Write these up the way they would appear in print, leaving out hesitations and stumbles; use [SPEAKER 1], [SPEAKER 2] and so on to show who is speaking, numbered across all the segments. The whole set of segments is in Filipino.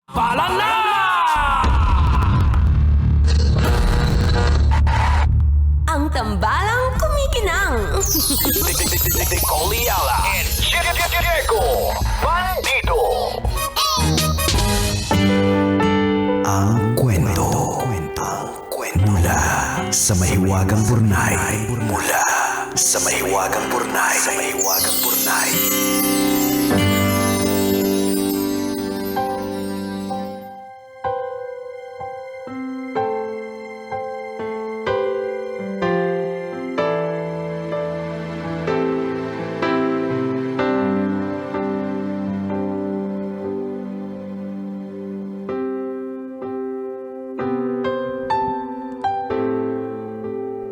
[SPEAKER 1] Paalam na!
[SPEAKER 2] Ang tambalang kumikinang.
[SPEAKER 1] Nicole Ayala and Jericho Bandido.
[SPEAKER 3] Ang kwento. Mula sa mahiwagang burnay. Mula sa mahiwagang burnay.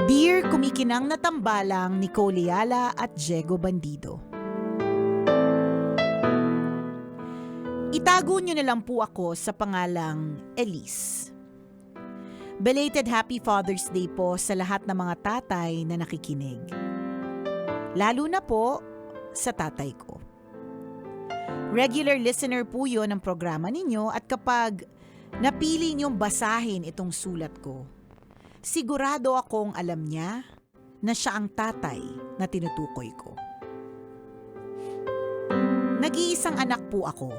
[SPEAKER 4] Dear kumikinang na tambalang Nicole Ayala at Diego Bandido. Itago niyo na lang po ako sa pangalang Elise. Belated Happy Father's Day po sa lahat ng mga tatay na nakikinig. Lalo na po sa tatay ko. Regular listener po yun ng programa ninyo at kapag napili niyong basahin itong sulat ko, sigurado akong alam niya na siya ang tatay na tinutukoy ko. Nag-iisang anak po ako.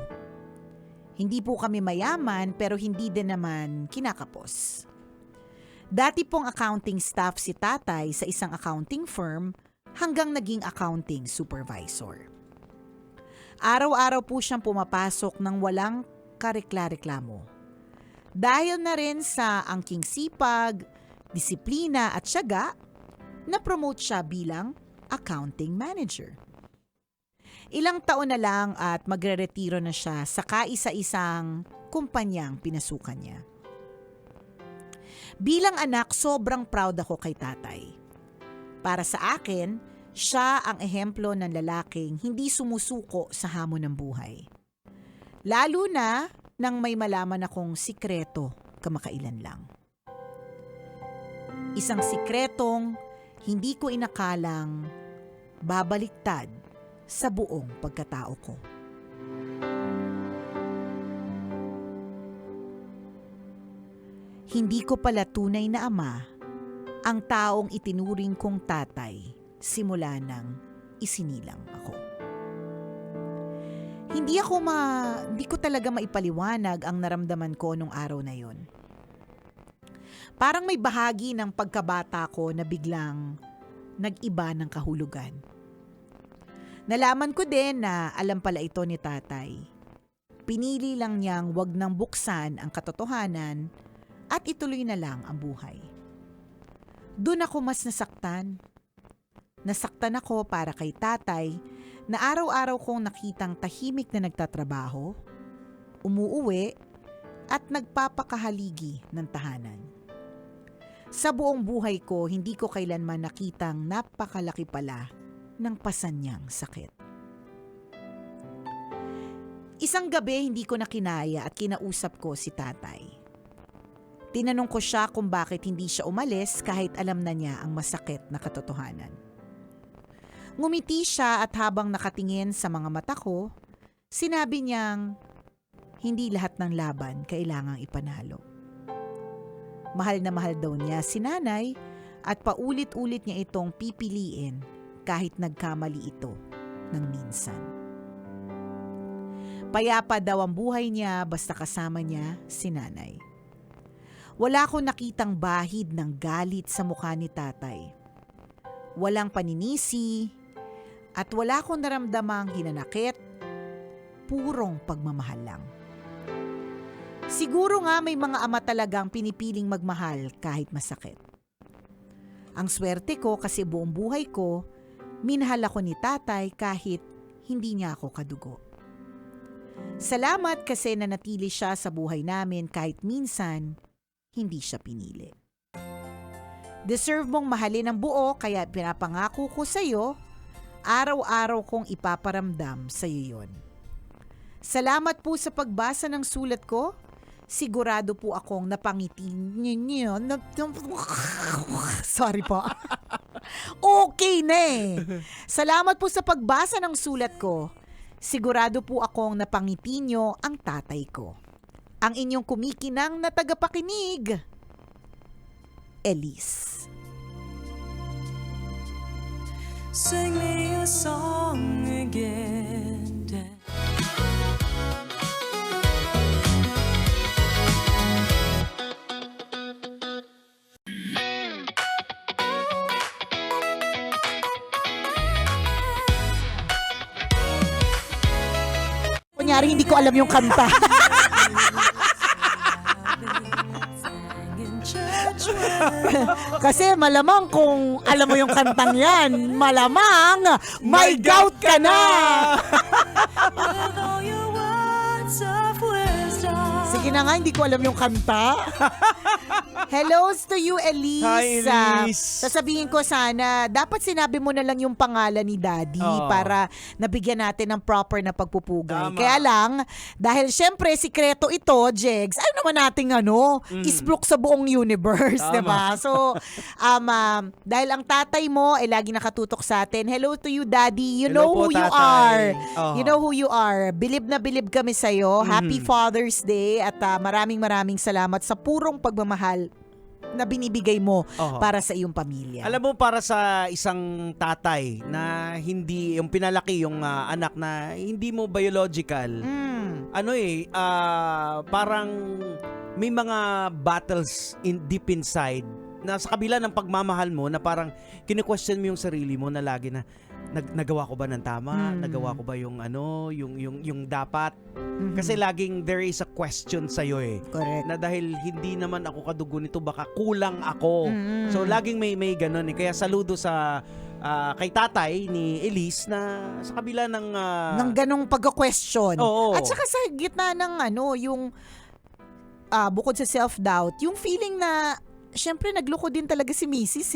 [SPEAKER 4] Hindi po kami mayaman pero hindi din naman kinakapos. Dati pong accounting staff si tatay sa isang accounting firm hanggang naging accounting supervisor. Araw-araw po siyang pumapasok ng walang karekla-reklamo. Dahil na rin sa angking sipag, disiplina at tiyaga, na-promote siya bilang accounting manager. Ilang taon na lang at magre-retiro na siya sa kaisa-isang kumpanyang pinasukan niya. Bilang anak, sobrang proud ako kay tatay. Para sa akin, siya ang ehemplo ng lalaking hindi sumusuko sa hamon ng buhay. Lalo na nang may malaman akong sikreto kamakailan lang. Isang sikretong hindi ko inakalang babaliktad sa buong pagkatao ko. Hindi ko pala tunay na ama ang taong itinuring kong tatay simula nang isinilang ako. Hindi ko talaga maipaliwanag ang naramdaman ko nung araw na yon. Parang may bahagi ng pagkabata ko na biglang nag-iba ng kahulugan. Nalaman ko din na alam pala ito ni tatay. Pinili lang niyang wag nang buksan ang katotohanan at ituloy na lang ang buhay. Doon ako mas nasaktan. Nasaktan ako para kay tatay na araw-araw kong nakitang tahimik na nagtatrabaho, umuuwi at nagpapakahaligi ng tahanan. Sa buong buhay ko, hindi ko kailanman nakitang napakalaki pala ng pasan niyang sakit. Isang gabi hindi ko na kinaya at kinausap ko si tatay. Tinanong ko siya kung bakit hindi siya umalis kahit alam na niya ang masakit na katotohanan. Ngumiti siya at habang nakatingin sa mga mata ko, sinabi niyang hindi lahat ng laban kailangang ipanalo. Mahal na mahal daw niya si nanay at paulit-ulit niya itong pipiliin kahit nagkamali ito ng minsan. Payapa daw ang buhay niya basta kasama niya si nanay. Wala akong nakitang bahid ng galit sa mukha ni tatay. Walang paninisi at wala akong naramdamang hinanakit, purong pagmamahal lang. Siguro nga may mga ama talagang pinipiling magmahal kahit masakit. Ang swerte ko kasi buong buhay ko, minahal ako ni tatay kahit hindi niya ako kadugo. Salamat kasi nanatili siya sa buhay namin kahit minsan hindi siya pinili. Deserve mong mahalin ng buo kaya pinapangako ko sa iyo, araw-araw kong ipaparamdam sa iyo yon. Salamat po sa pagbasa ng sulat ko. Sigurado po akong napangiti niyo. Sorry po. Okay na eh. Salamat po sa pagbasa ng sulat ko. Sigurado po akong napangiti niyo ang tatay ko. ang inyong kumikinang na tagapakinig, Elise.
[SPEAKER 5] Sing me a song again.
[SPEAKER 4] Kunyari, hindi ko alam yung kanta. Kasi malamang kung alam mo yung kantang yan, malamang may gout ka na.
[SPEAKER 5] With all your words of wisdom.
[SPEAKER 4] Sige na nga, hindi ko alam yung kanta. Hello to you, Elise.
[SPEAKER 6] Hi, Elise.
[SPEAKER 4] Sasabihin ko sana, dapat sinabi mo na lang yung pangalan ni Daddy
[SPEAKER 6] Oo.
[SPEAKER 4] para nabigyan natin ng proper na pagpupugay.
[SPEAKER 6] Tama.
[SPEAKER 4] Kaya lang, dahil syempre sikreto ito, Jegs, ano naman nating isblock sa buong universe,
[SPEAKER 6] Tama.
[SPEAKER 4] diba? So, dahil ang tatay mo ay lagi nakatutok sa atin. Hello to you, Daddy. You
[SPEAKER 6] Hello
[SPEAKER 4] know
[SPEAKER 6] po,
[SPEAKER 4] who you
[SPEAKER 6] tatay.
[SPEAKER 4] are.
[SPEAKER 6] Oo.
[SPEAKER 4] You know who you are. Bilib na bilib kami sa'yo. Happy Father's Day at maraming salamat sa purong pagmamahal na binibigay mo
[SPEAKER 6] Oo.
[SPEAKER 4] para sa iyong pamilya.
[SPEAKER 6] Alam mo, para sa isang tatay na hindi, yung pinalaki yung anak na hindi mo biological, parang may mga battles deep inside na sa kabila ng pagmamahal mo na parang kine-question mo yung sarili mo na lagi na nagawa ko ba ng tama? Nagawa ko ba yung yung dapat? Kasi laging there is a question sa iyo
[SPEAKER 4] Correct.
[SPEAKER 6] na dahil hindi naman ako kadugo nito, baka kulang ako. So laging may ganun Kaya saludo sa kay tatay ni Elise na sa kabila ng
[SPEAKER 4] Nang ganong pagka-question.
[SPEAKER 6] Oo.
[SPEAKER 4] At saka sa gitna ng yung bukod sa self-doubt, yung feeling na syempre nagloko din talaga si Mrs.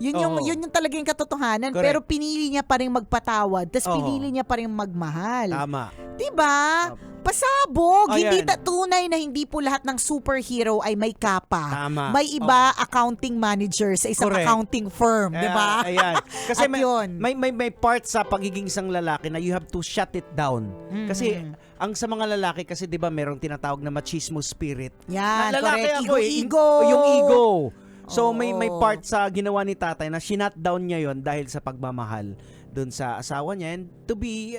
[SPEAKER 4] Yun
[SPEAKER 6] Oo.
[SPEAKER 4] yung talaga yung katotohanan.
[SPEAKER 6] Correct.
[SPEAKER 4] Pero pinili niya pa rin magpatawad. Tapos
[SPEAKER 6] Oo.
[SPEAKER 4] pinili niya pa rin magmahal.
[SPEAKER 6] tama.
[SPEAKER 4] Diba? Pasabog.
[SPEAKER 6] Ayan.
[SPEAKER 4] Hindi tunay na hindi po lahat ng superhero ay may kapa.
[SPEAKER 6] Tama.
[SPEAKER 4] May iba accounting manager sa isang
[SPEAKER 6] Correct.
[SPEAKER 4] accounting firm. Diba?
[SPEAKER 6] Ayan. Kasi
[SPEAKER 4] At yun.
[SPEAKER 6] may part sa pagiging isang lalaki na you have to shut it down. Kasi ang sa mga lalaki kasi 'di ba merong tinatawag na machismo spirit.
[SPEAKER 4] Yan,
[SPEAKER 6] Na lalaki
[SPEAKER 4] correct.
[SPEAKER 6] ako
[SPEAKER 4] Ego.
[SPEAKER 6] Yung ego. So
[SPEAKER 4] Oo.
[SPEAKER 6] may part sa ginawa ni tatay na shinut down niya yon dahil sa pagmamahal doon sa asawa niya and to be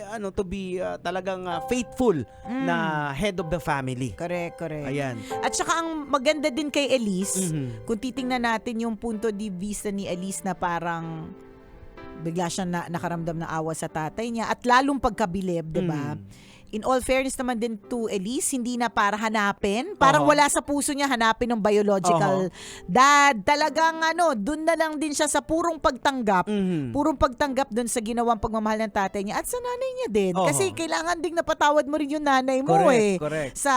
[SPEAKER 6] talagang faithful na head of the family.
[SPEAKER 4] Correct.
[SPEAKER 6] Ayan.
[SPEAKER 4] At saka ang maganda din kay Elise,
[SPEAKER 6] Mhm.
[SPEAKER 4] kung titingnan natin yung punto de vista ni Elise na parang bigla siya nakaramdam ng awa sa tatay niya at lalong pagkabilib, 'di ba? In all fairness naman din to Elise, hindi na para hanapin. Parang
[SPEAKER 6] Oo.
[SPEAKER 4] wala sa puso niya hanapin ng biological dad. Talagang dun na lang din siya sa purong pagtanggap.
[SPEAKER 6] Mhm.
[SPEAKER 4] Purong pagtanggap dun sa ginawang pagmamahal ng tatay niya at sa nanay niya din.
[SPEAKER 6] Oo.
[SPEAKER 4] Kasi kailangan ding napatawad mo rin yung nanay mo
[SPEAKER 6] Correct.
[SPEAKER 4] sa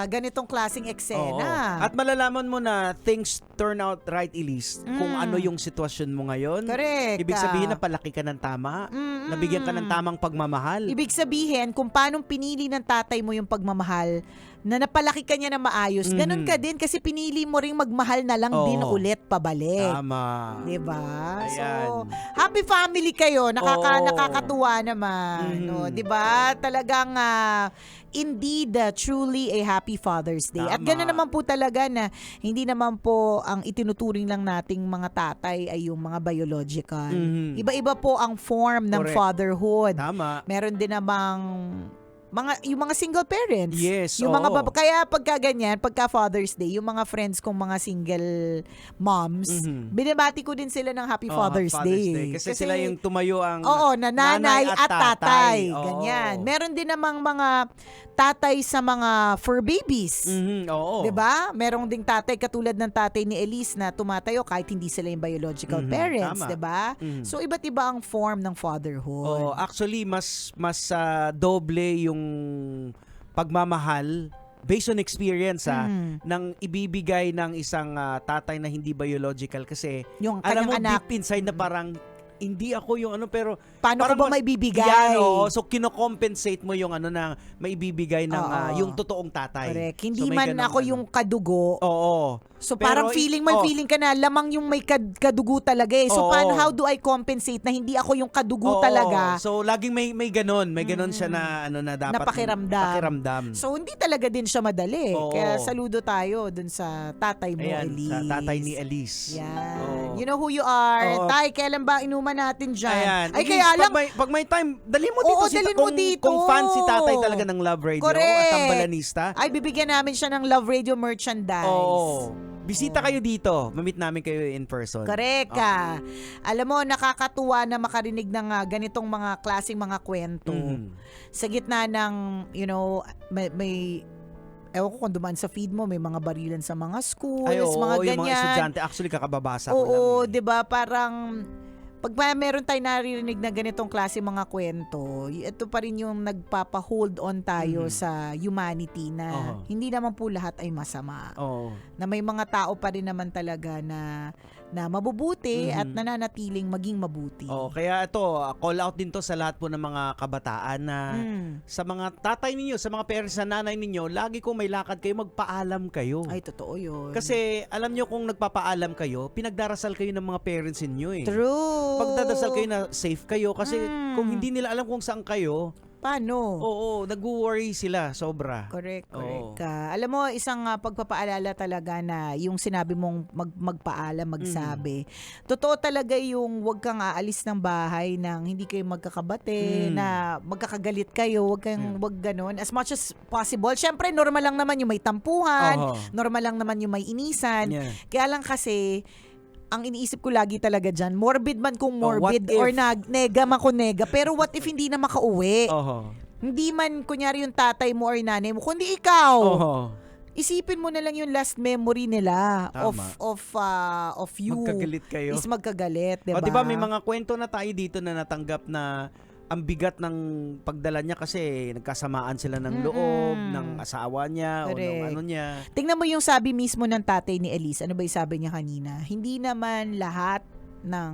[SPEAKER 4] ganitong klaseng
[SPEAKER 6] Oo.
[SPEAKER 4] eksena.
[SPEAKER 6] At malalaman mo na things turn out right, Elise, kung ano yung sitwasyon mo ngayon.
[SPEAKER 4] Correct.
[SPEAKER 6] Ibig sabihin na palaki ka ng tama, nabigyan ka ng tamang pagmamahal.
[SPEAKER 4] Ibig sabihin, kung paano pinili ng tatay mo yung pagmamahal, na napalaki ka niya na maayos, ganun ka din kasi pinili mo ring magmahal na lang din
[SPEAKER 6] Oo.
[SPEAKER 4] ulit pabalik.
[SPEAKER 6] Tama.
[SPEAKER 4] Diba?
[SPEAKER 6] Ayan.
[SPEAKER 4] So, happy family kayo.
[SPEAKER 6] Oo.
[SPEAKER 4] Nakakatuwa naman. No? Diba? Talagang indeed, truly a happy Father's Day. At
[SPEAKER 6] Tama.
[SPEAKER 4] gano'n naman po talaga na hindi naman po ang itinuturing lang nating mga tatay ay yung mga biological.
[SPEAKER 6] Mhm.
[SPEAKER 4] Iba-iba po ang form ng
[SPEAKER 6] Correct.
[SPEAKER 4] fatherhood.
[SPEAKER 6] Tama.
[SPEAKER 4] Meron din namang yung mga single parents.
[SPEAKER 6] Yes,
[SPEAKER 4] Yung mga
[SPEAKER 6] oo.
[SPEAKER 4] kaya pagka ganyan, pagka Father's Day, yung mga friends kong mga single moms, binabati ko din sila ng Happy
[SPEAKER 6] Oo,
[SPEAKER 4] Father's Day.
[SPEAKER 6] Kasi sila yung tumayo ang
[SPEAKER 4] na nanay at tatay.
[SPEAKER 6] Oo.
[SPEAKER 4] Ganyan. Meron din namang mga tatay sa mga fur babies.
[SPEAKER 6] Mhm, oo.
[SPEAKER 4] 'Di ba? Merong ding tatay katulad ng tatay ni Elise na tumatayo kahit hindi sila yung biological parents,
[SPEAKER 6] tama.
[SPEAKER 4] 'di ba? So iba't iba ang form ng fatherhood.
[SPEAKER 6] Oh, actually mas doble yung pagmamahal based on experience ng ibibigay ng isang tatay na hindi biological kasi
[SPEAKER 4] Yung
[SPEAKER 6] alam mo
[SPEAKER 4] kanyang anak.
[SPEAKER 6] deep inside na parang hindi ako yung ano, pero
[SPEAKER 4] Paano ko
[SPEAKER 6] parang
[SPEAKER 4] ba
[SPEAKER 6] mas-
[SPEAKER 4] may bibigay?
[SPEAKER 6] Yan, oo. So, kino-compensate mo yung ano na maibibigay ng
[SPEAKER 4] Oo.
[SPEAKER 6] yung totoong tatay.
[SPEAKER 4] Correct. Hindi
[SPEAKER 6] So, may
[SPEAKER 4] man
[SPEAKER 6] ganong
[SPEAKER 4] ako
[SPEAKER 6] ano.
[SPEAKER 4] yung kadugo.
[SPEAKER 6] Oo.
[SPEAKER 4] So
[SPEAKER 6] Pero
[SPEAKER 4] parang feeling feeling ka na lamang yung may kadugo talaga eh. So
[SPEAKER 6] Oo.
[SPEAKER 4] paano, how do I compensate na hindi ako yung kadugo
[SPEAKER 6] Oo.
[SPEAKER 4] talaga?
[SPEAKER 6] So, laging may ganon. May ganon siya na ano na dapat.
[SPEAKER 4] Napakiramdam. So hindi talaga din siya madali.
[SPEAKER 6] Oo.
[SPEAKER 4] Kaya saludo tayo dun sa tatay mo,
[SPEAKER 6] Ayan,
[SPEAKER 4] Elise.
[SPEAKER 6] sa tatay ni Elise.
[SPEAKER 4] Yan.
[SPEAKER 6] Oo.
[SPEAKER 4] You know who you are.
[SPEAKER 6] Oo.
[SPEAKER 4] Tay, kailan ba inuman natin dyan?
[SPEAKER 6] Ayan.
[SPEAKER 4] Ay,
[SPEAKER 6] Elise,
[SPEAKER 4] kaya lang,
[SPEAKER 6] pag may time, dali mo dito.
[SPEAKER 4] Oo, dalhin mo dito.
[SPEAKER 6] Kung fan si tatay talaga ng Love Radio
[SPEAKER 4] Correct.
[SPEAKER 6] at tambalanista.
[SPEAKER 4] ay, bibigyan namin siya ng Love Radio merchandise.
[SPEAKER 6] Oo. Bisita kayo dito. Mamit namin kayo in person.
[SPEAKER 4] Correct ka. Alam mo, nakakatuwa na makarinig ng ganitong mga klaseng mga kwento.
[SPEAKER 6] Mhm.
[SPEAKER 4] Sa gitna ng, may ewan ko kung dumaan sa feed mo, may mga barilan sa mga schools,
[SPEAKER 6] Ay, oo,
[SPEAKER 4] mga
[SPEAKER 6] yung
[SPEAKER 4] ganyan.
[SPEAKER 6] mga estudyante. Actually, kakababasa ko lang.
[SPEAKER 4] Oo,
[SPEAKER 6] eh.
[SPEAKER 4] 'di ba? Parang pag meron tayong naririnig na ganitong klase mga kwento, ito pa rin yung nagpapa-hold on tayo sa humanity na
[SPEAKER 6] Oo.
[SPEAKER 4] hindi naman po lahat ay masama.
[SPEAKER 6] Oo.
[SPEAKER 4] Na may mga tao pa rin naman talaga na mabubuti at nananatiling maging mabuti.
[SPEAKER 6] Oh, kaya ito, call out din to sa lahat po ng mga kabataan na sa mga tatay ninyo, sa mga parents na nanay ninyo, lagi kung may lakad kayo, magpaalam kayo.
[SPEAKER 4] Ay, totoo yun.
[SPEAKER 6] Kasi alam nyo kung nagpapaalam kayo, pinagdarasal kayo ng mga parents ninyo eh.
[SPEAKER 4] True.
[SPEAKER 6] Pagdadasal kayo na safe kayo kasi kung hindi nila alam kung saan kayo,
[SPEAKER 4] Paano?
[SPEAKER 6] oo, nag-worry sila sobra.
[SPEAKER 4] Correct.
[SPEAKER 6] Oo.
[SPEAKER 4] Alam mo, isang pagpapaalala talaga na yung sinabi mong magpaalam, magsabi. Totoo talaga yung wag kang aalis ng bahay nang hindi kayo magkakabate, na magkakagalit kayo, wag ganon. As much as possible. Syempre, normal lang naman yung may tampuhan,
[SPEAKER 6] Oo.
[SPEAKER 4] normal lang naman yung may inisan.
[SPEAKER 6] Yeah.
[SPEAKER 4] Kaya lang kasi, ang iniisip ko lagi talaga dyan, morbid man kung morbid
[SPEAKER 6] what if?
[SPEAKER 4] or nega man kung nega. Pero what if hindi na makauwi?
[SPEAKER 6] Oho.
[SPEAKER 4] Hindi man kunyari yung tatay mo or nanay mo, kundi ikaw.
[SPEAKER 6] Oho.
[SPEAKER 4] Isipin mo na lang yung last memory nila
[SPEAKER 6] Tama.
[SPEAKER 4] of you.
[SPEAKER 6] Magkagalit kayo.
[SPEAKER 4] Is magkagalit, 'di ba?
[SPEAKER 6] O, di ba may mga kwento na tayo dito na natanggap na ang bigat ng pagdala niya kasi nagkasamaan sila ng loob, ng asawa niya o ng
[SPEAKER 4] Correct.
[SPEAKER 6] ano niya.
[SPEAKER 4] Tingnan mo yung sabi mismo ng tatay ni Elise. Ano ba yung sabi niya kanina? Hindi naman lahat ng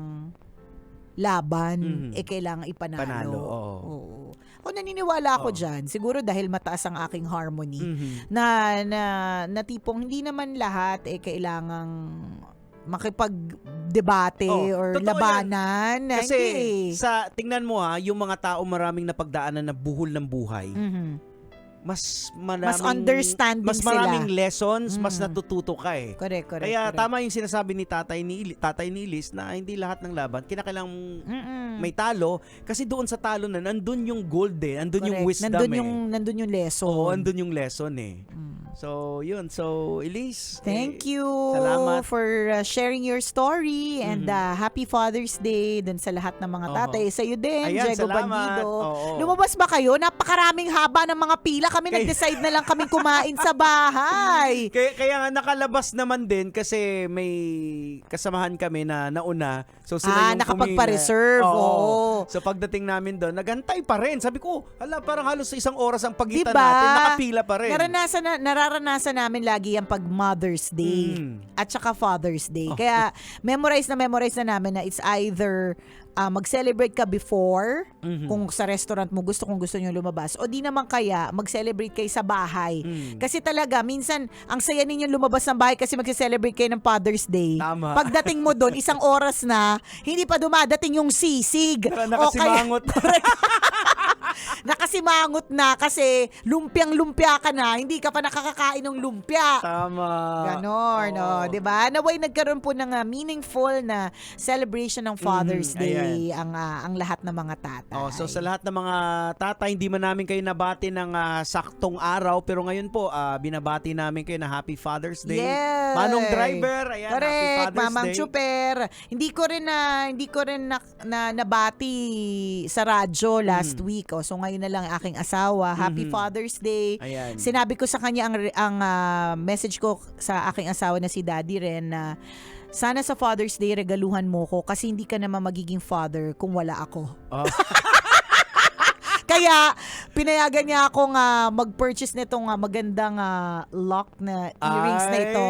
[SPEAKER 4] laban kailangan ipanalo.
[SPEAKER 6] Panalo, oo.
[SPEAKER 4] Oo. O naniniwala ako dyan. Siguro dahil mataas ang aking harmony. Na tipong hindi naman lahat kailangang makipag-debate or
[SPEAKER 6] totoo
[SPEAKER 4] labanan.
[SPEAKER 6] Kasi
[SPEAKER 4] Hindi.
[SPEAKER 6] tingnan mo yung mga tao maraming napagdaanan na buhol ng buhay. Mas
[SPEAKER 4] understanding
[SPEAKER 6] mas maraming lessons, mas natututo ka eh.
[SPEAKER 4] Correct.
[SPEAKER 6] Kaya tama yung sinasabi ni tatay ni Liz na hindi lahat ng laban kinakailangang may talo kasi doon sa talo na nandun yung gold eh, nandun yung wisdom
[SPEAKER 4] Nandun yung lesson.
[SPEAKER 6] Oo, andun yung lesson eh. So, yun. So, Elise.
[SPEAKER 4] Thank you
[SPEAKER 6] salamat.
[SPEAKER 4] for sharing your story and happy Father's Day dun sa lahat ng mga tatay. Sa iyo din,
[SPEAKER 6] Ayan,
[SPEAKER 4] Diego
[SPEAKER 6] salamat.
[SPEAKER 4] Bandido.
[SPEAKER 6] Oo.
[SPEAKER 4] Lumabas ba kayo? Napakaraming haba ng mga pila. Kami nag-decide na lang kaming kumain sa bahay.
[SPEAKER 6] Kaya nga nakalabas naman din kasi may kasamahan kami na nauna. So sila yung
[SPEAKER 4] nakapagpa-reserve.
[SPEAKER 6] pumila.
[SPEAKER 4] Oo.
[SPEAKER 6] So pagdating namin doon, nagantay pa rin. Sabi ko, parang halos sa isang oras ang pagitan
[SPEAKER 4] Diba?
[SPEAKER 6] natin. Nakapila pa rin.
[SPEAKER 4] Nararanasan namin lagi yung pag Mother's Day at saka Father's Day. Kaya memorize na namin na it's either mag-celebrate ka before kung sa restaurant mo kung gusto nyo lumabas o di naman kaya mag-celebrate kayo sa bahay. Kasi talaga minsan ang saya ninyong lumabas ng bahay kasi mag-celebrate kayo ng Father's Day.
[SPEAKER 6] Tama.
[SPEAKER 4] Pagdating mo doon isang oras na hindi pa dumadating yung sisig.
[SPEAKER 6] Nakasimangot.
[SPEAKER 4] Nakasimangot na kasi lumpiang-lumpia ka na, hindi ka pa nakakakain ng lumpia.
[SPEAKER 6] Tama.
[SPEAKER 4] Ganon, no? 'Di ba? Naway nagkaroon po ng meaningful na celebration ng Father's Day ang lahat ng mga tatay.
[SPEAKER 6] So sa lahat ng mga tatay, hindi man namin kayo nabati ng saktong araw, pero ngayon po binabati namin kayo na Happy Father's Day.
[SPEAKER 4] Yes.
[SPEAKER 6] Manong Driver, ayan,
[SPEAKER 4] correct,
[SPEAKER 6] Happy Father's
[SPEAKER 4] Mamang
[SPEAKER 6] Day.
[SPEAKER 4] Chuper. Hindi ko rin nabati sa radyo last week. So ngayon na lang aking asawa. Happy Father's Day.
[SPEAKER 6] Ayan.
[SPEAKER 4] Sinabi ko sa kanya ang message ko sa aking asawa na si Daddy Ren na sana sa Father's Day regaluhan mo ko kasi hindi ka naman magiging father kung wala ako.
[SPEAKER 6] Oh.
[SPEAKER 4] Kaya, pinayagan niya akong mag-purchase nitong magandang lock na earrings na ito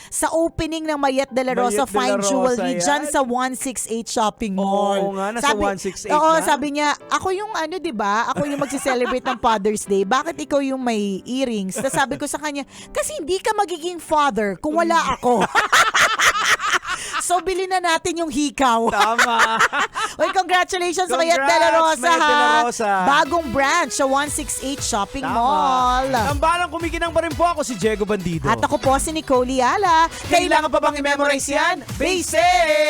[SPEAKER 4] sa opening ng Mayet de la Rosa
[SPEAKER 6] Mayet de la
[SPEAKER 4] Fine
[SPEAKER 6] Rosa
[SPEAKER 4] Jewelry
[SPEAKER 6] yan.
[SPEAKER 4] dyan sa 168 Shopping Mall.
[SPEAKER 6] Oo nga, nasa 168
[SPEAKER 4] Oo,
[SPEAKER 6] na.
[SPEAKER 4] sabi niya, ako yung di ba? Ako yung magsi-celebrate ng Father's Day. Bakit ikaw yung may earrings? Tapos sabi ko sa kanya, kasi hindi ka magiging father kung wala ako. So, bilhin na natin yung hikaw.
[SPEAKER 6] Tama.
[SPEAKER 4] Uy, congratulations sa Mayet
[SPEAKER 6] Congrats,
[SPEAKER 4] de la Rosa,
[SPEAKER 6] Mayet de la
[SPEAKER 4] ha?
[SPEAKER 6] Rosa.
[SPEAKER 4] Bagong branch sa 168 Shopping Mall.
[SPEAKER 6] Tambalang kumikinang pa rin po ako si Diego Bandido.
[SPEAKER 4] At ako po si Nicole Yala.
[SPEAKER 6] Kailangan pa bang i-memorize yan? Basic!